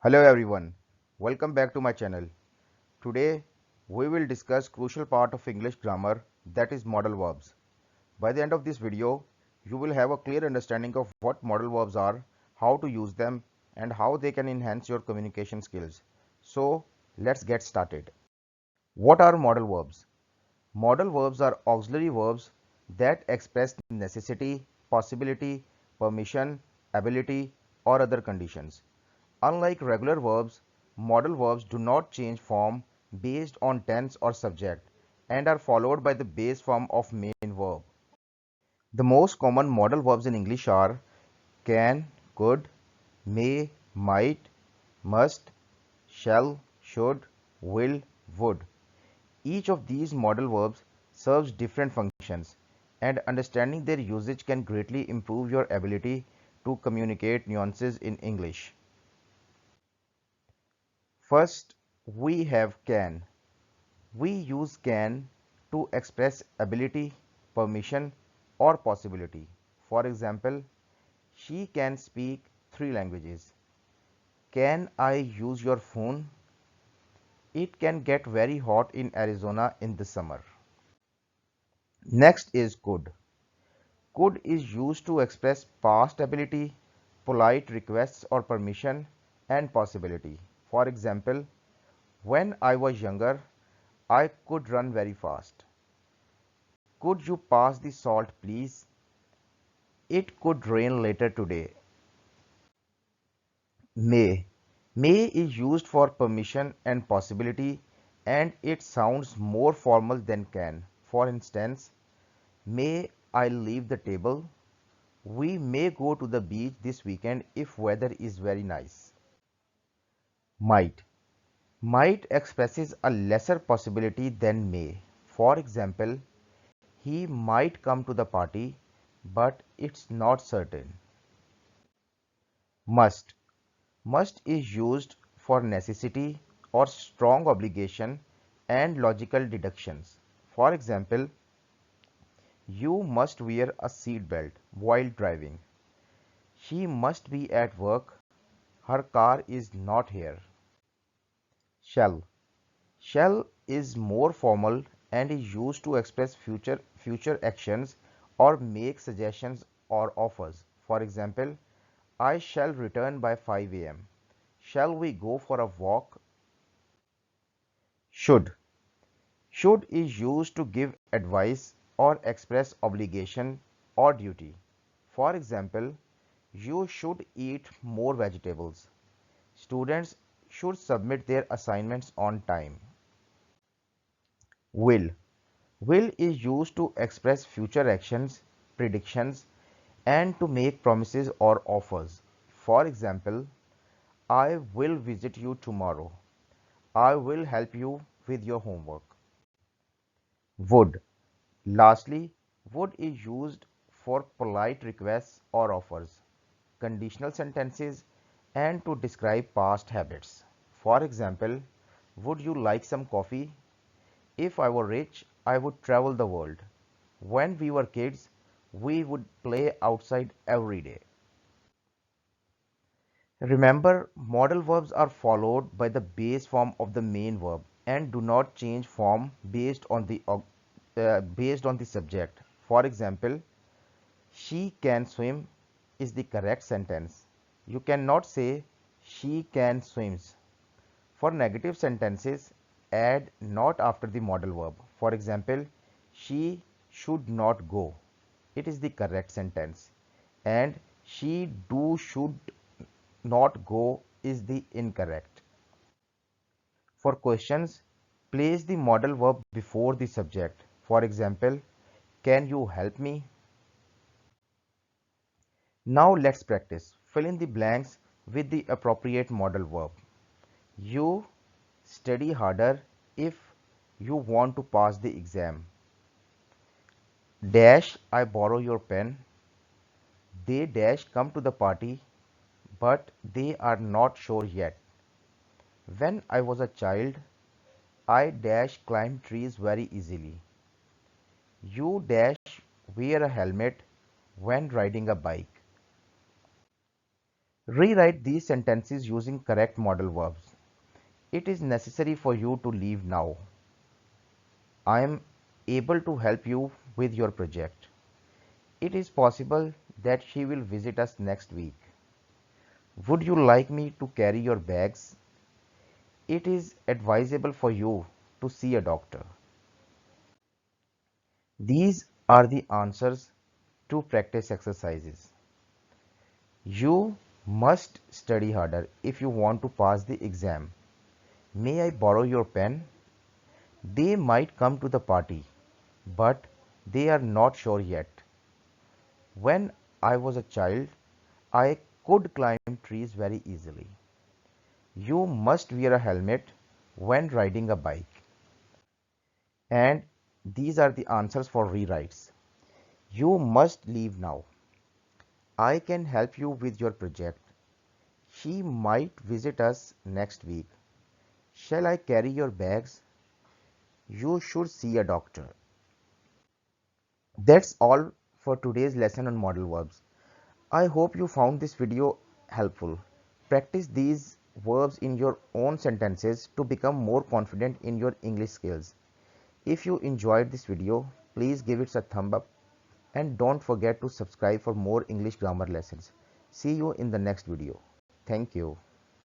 Hello everyone, welcome back to my channel. Today we will discuss crucial part of English grammar, that is modal verbs. By the end of this video, you will have a clear understanding of what modal verbs are, how to use them and how they can enhance your communication skills. So let's get started. What are modal verbs? Modal verbs are auxiliary verbs that express necessity, possibility, permission, ability or other conditions. Unlike regular verbs, modal verbs do not change form based on tense or subject and are followed by the base form of main verb. The most common modal verbs in English are can, could, may, might, must, shall, should, will, would. Each of these modal verbs serves different functions, and understanding their usage can greatly improve your ability to communicate nuances in English. First, we have can. We use can to express ability, permission, or possibility. For example, she can speak 3 languages. Can I use your phone? It can get very hot in Arizona in the summer. Next is could. Could is used to express past ability, polite requests or permission, and possibility. For example, when I was younger, I could run very fast. Could you pass the salt, please? It could rain later today. May. May is used for permission and possibility, and it sounds more formal than can. For instance, may I leave the table? We may go to the beach this weekend if weather is very nice. Might. Might expresses a lesser possibility than may. For example, he might come to the party, but it's not certain. Must. Must is used for necessity or strong obligation and logical deductions. For example, you must wear a seat belt while driving. She must be at work. Her car is not here. Shall. Shall is more formal and is used to express future actions or make suggestions or offers. For example, I shall return by 5 a.m. Shall we go for a walk? Should. Should is used to give advice or express obligation or duty. For example, you should eat more vegetables. Students should submit their assignments on time. Will. Will is used to express future actions, predictions, and to make promises or offers. For example, I will visit you tomorrow. I will help you with your homework. Would. Lastly, would is used for polite requests or offers, conditional sentences, and to describe past habits. For example, would you like some coffee? If I were rich, I would travel the world. When we were kids, we would play outside every day. Remember, modal verbs are followed by the base form of the main verb and do not change form based on the subject. For example, she can swim is the correct sentence. You cannot say she can swims. For negative sentences, add not after the modal verb. For example, she should not go. It is the correct sentence. And she do should not go is the incorrect. For questions, place the modal verb before the subject. For example, can you help me? Now let's practice. Fill in the blanks with the appropriate modal verb. You study harder if you want to pass the exam. Dash, I borrow your pen. They dash come to the party, but they are not sure yet. When I was a child, I dash climb trees very easily. You dash wear a helmet when riding a bike. Rewrite these sentences using correct modal verbs. It is necessary for you to leave now. I am able to help you with your project. It is possible that she will visit us next week. Would you like me to carry your bags? It is advisable for you to see a doctor. These are the answers to practice exercises. You must study harder if you want to pass the exam. May I borrow your pen? They might come to the party, but they are not sure yet. When I was a child, I could climb trees very easily. You must wear a helmet when riding a bike. And these are the answers for rewrites. You must leave now. I can help you with your project. She might visit us next week. Shall I carry your bags? You should see a doctor. That's all for today's lesson on modal verbs. I hope you found this video helpful. Practice these verbs in your own sentences to become more confident in your English skills. If you enjoyed this video, please give it a thumb up and don't forget to subscribe for more English grammar lessons. See you in the next video. Thank you.